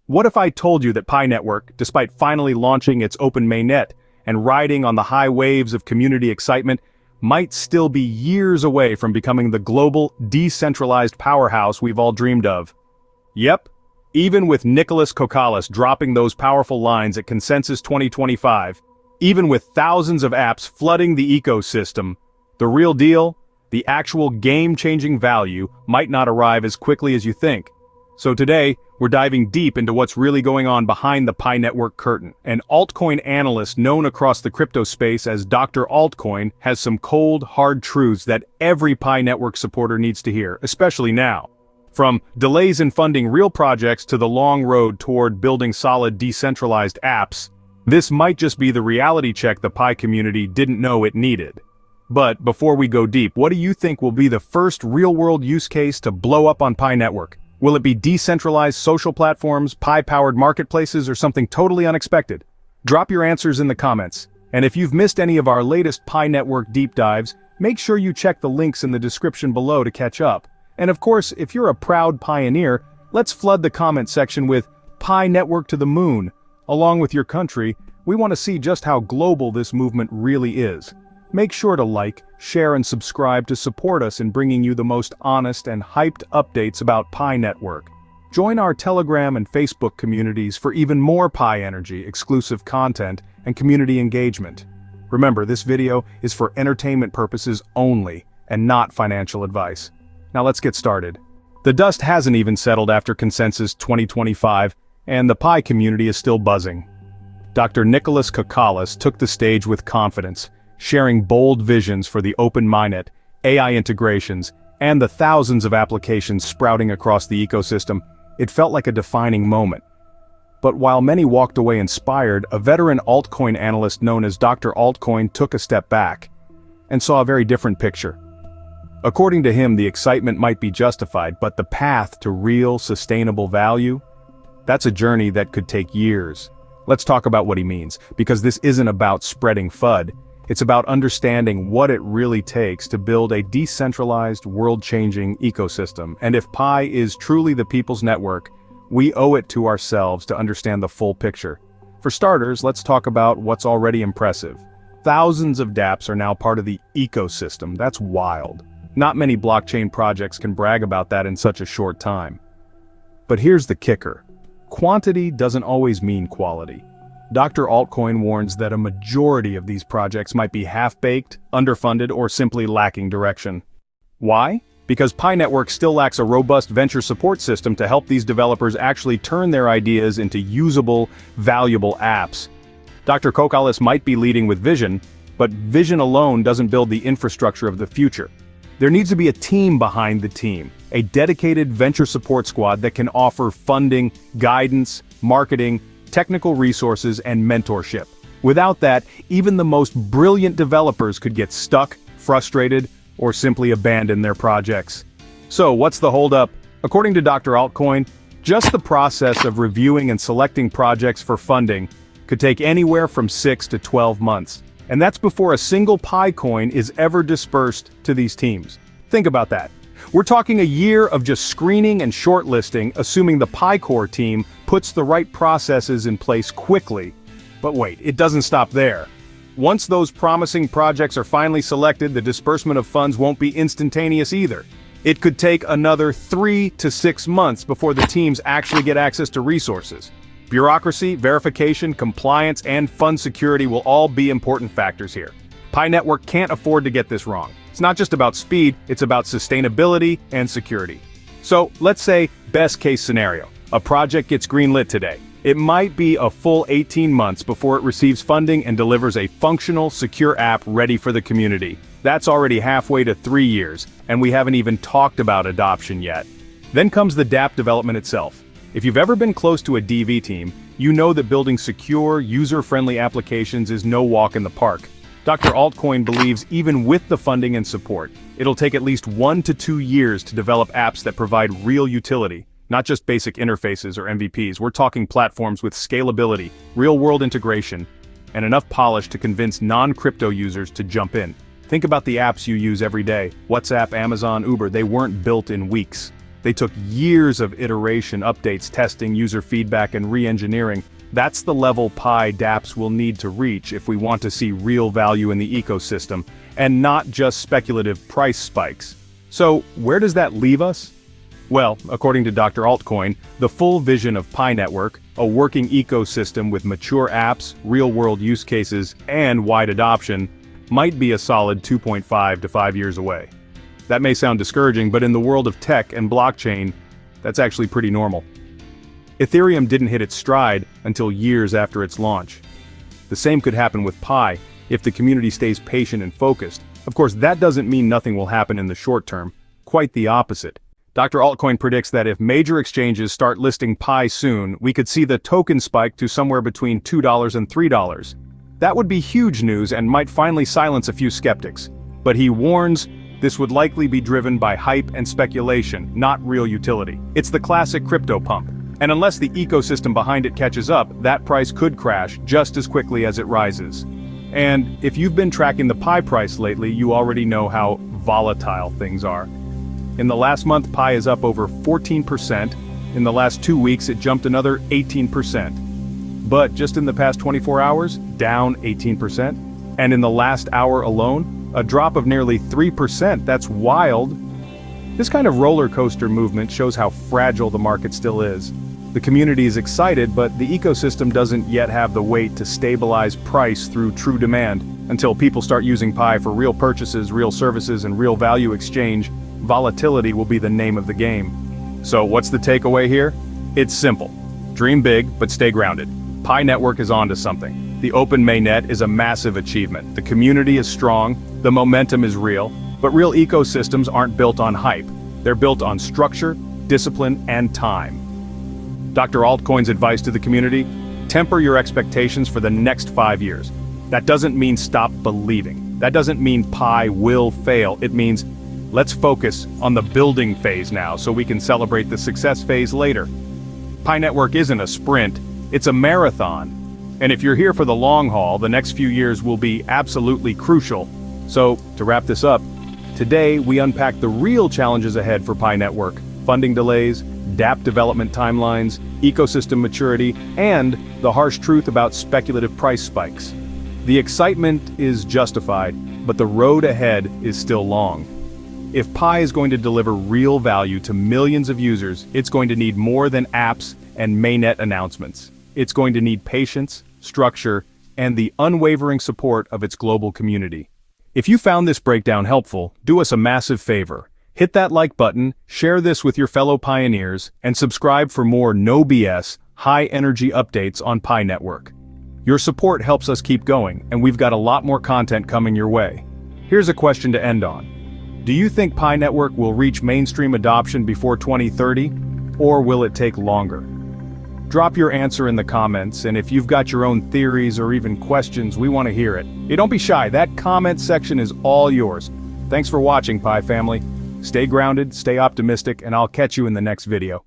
What if I told you that Pi Network, despite finally launching its open mainnet and riding on the high waves of community excitement, might still be years away from becoming the global, decentralized powerhouse we've all dreamed of? Yep, even with Nicholas Kokalis dropping those powerful lines at Consensus 2025, even with thousands of apps flooding the ecosystem, the real deal, the actual game-changing value, might not arrive as quickly as you think. So today, we're diving deep into what's really going on behind the Pi Network curtain. An altcoin analyst known across the crypto space as Dr. Altcoin has some cold, hard truths that every Pi Network supporter needs to hear, especially now. From delays in funding real projects to the long road toward building solid decentralized apps, this might just be the reality check the Pi community didn't know it needed. But before we go deep, what do you think will be the first real-world use case to blow up on Pi Network? Will it be decentralized social platforms, Pi-powered marketplaces, or something totally unexpected? Drop your answers in the comments. And if you've missed any of our latest Pi Network deep dives, make sure you check the links in the description below to catch up. And of course, if you're a proud pioneer, let's flood the comment section with Pi Network to the moon. Along with your country, we want to see just how global this movement really is. Make sure to like, share and subscribe to support us in bringing you the most honest and hyped updates about Pi Network. Join our Telegram and Facebook communities for even more Pi Energy, exclusive content, and community engagement. Remember, this video is for entertainment purposes only, and not financial advice. Now let's get started. The dust hasn't even settled after Consensus 2025, and the Pi community is still buzzing. Dr. Nicholas Kokalis took the stage with confidence, sharing bold visions for the open mainnet, AI integrations, and the thousands of applications sprouting across the ecosystem. It felt like a defining moment. But while many walked away inspired, a veteran altcoin analyst known as Dr. Altcoin took a step back and saw a very different picture. According to him, the excitement might be justified, but the path to real, sustainable value? That's a journey that could take years. Let's talk about what he means, because this isn't about spreading FUD. It's about understanding what it really takes to build a decentralized, world-changing ecosystem. And if Pi is truly the people's network, we owe it to ourselves to understand the full picture. For starters, let's talk about what's already impressive. Thousands of dApps are now part of the ecosystem. That's wild. Not many blockchain projects can brag about that in such a short time. But here's the kicker. Quantity doesn't always mean quality. Dr. Altcoin warns that a majority of these projects might be half-baked, underfunded, or simply lacking direction. Why? Because Pi Network still lacks a robust venture support system to help these developers actually turn their ideas into usable, valuable apps. Dr. Kokalis might be leading with vision, but vision alone doesn't build the infrastructure of the future. There needs to be a team behind the team, a dedicated venture support squad that can offer funding, guidance, marketing, technical resources, and mentorship. Without that, even the most brilliant developers could get stuck, frustrated, or simply abandon their projects. So what's the holdup? According to Dr. Altcoin, just the process of reviewing and selecting projects for funding could take anywhere from 6 to 12 months. And that's before a single Pi coin is ever dispersed to these teams. Think about that. We're talking a year of just screening and shortlisting, assuming the Pi Core team puts the right processes in place quickly. But wait, it doesn't stop there. Once those promising projects are finally selected, the disbursement of funds won't be instantaneous either. It could take another 3 to 6 months before the teams actually get access to resources. Bureaucracy, verification, compliance, and fund security will all be important factors here. Pi Network can't afford to get this wrong. It's not just about speed, it's about sustainability and security. So, let's say, best case scenario, a project gets greenlit today. It might be a full 18 months before it receives funding and delivers a functional, secure app ready for the community. That's already halfway to 3 years, and we haven't even talked about adoption yet. Then comes the dApp development itself. If you've ever been close to a DV team, you know that building secure, user-friendly applications is no walk in the park. Dr. Altcoin believes even with the funding and support, it'll take at least 1 to 2 years to develop apps that provide real utility, not just basic interfaces or MVPs. We're talking platforms with scalability, real-world integration, and enough polish to convince non-crypto users to jump in. Think about the apps you use every day. WhatsApp, Amazon, Uber, they weren't built in weeks. They took years of iteration, updates, testing, user feedback, and re-engineering. That's the level Pi dApps will need to reach if we want to see real value in the ecosystem, and not just speculative price spikes. So, where does that leave us? Well, according to Dr. Altcoin, the full vision of Pi Network, a working ecosystem with mature apps, real-world use cases, and wide adoption, might be a solid 2.5 to 5 years away. That may sound discouraging, but in the world of tech and blockchain, that's actually pretty normal. Ethereum didn't hit its stride until years after its launch. The same could happen with Pi, if the community stays patient and focused. Of course, that doesn't mean nothing will happen in the short term. Quite the opposite. Dr. Altcoin predicts that if major exchanges start listing Pi soon, we could see the token spike to somewhere between $2 and $3. That would be huge news and might finally silence a few skeptics. But he warns, this would likely be driven by hype and speculation, not real utility. It's the classic crypto pump. And unless the ecosystem behind it catches up, that price could crash just as quickly as it rises. And if you've been tracking the Pi price lately, you already know how volatile things are. In the last month, Pi is up over 14%. In the last 2 weeks, it jumped another 18%. But just in the past 24 hours, down 18%. And in the last hour alone, a drop of nearly 3%. That's wild. This kind of roller coaster movement shows how fragile the market still is. The community is excited, but the ecosystem doesn't yet have the weight to stabilize price through true demand. Until people start using Pi for real purchases, real services, and real value exchange, volatility will be the name of the game. So what's the takeaway here? It's simple. Dream big, but stay grounded. Pi Network is onto something. The open mainnet is a massive achievement. The community is strong, the momentum is real, but real ecosystems aren't built on hype. They're built on structure, discipline, and time. Dr. Altcoin's advice to the community: temper your expectations for the next 5 years. That doesn't mean stop believing. That doesn't mean Pi will fail. It means let's focus on the building phase now so we can celebrate the success phase later. Pi Network isn't a sprint, it's a marathon. And if you're here for the long haul, the next few years will be absolutely crucial. So, to wrap this up, today we unpack the real challenges ahead for Pi Network: funding delays, dApp development timelines, ecosystem maturity, and the harsh truth about speculative price spikes. The excitement is justified, but the road ahead is still long. If Pi is going to deliver real value to millions of users, it's going to need more than apps and mainnet announcements. It's going to need patience, structure, and the unwavering support of its global community. If you found this breakdown helpful, do us a massive favor. Hit that like button, share this with your fellow pioneers, and subscribe for more no BS, high-energy updates on Pi Network. Your support helps us keep going, and we've got a lot more content coming your way. Here's a question to end on. Do you think Pi Network will reach mainstream adoption before 2030, or will it take longer? Drop your answer in the comments, and if you've got your own theories or even questions, we want to hear it. Hey, don't be shy, that comment section is all yours. Thanks for watching, Pi family. Stay grounded, stay optimistic, and I'll catch you in the next video.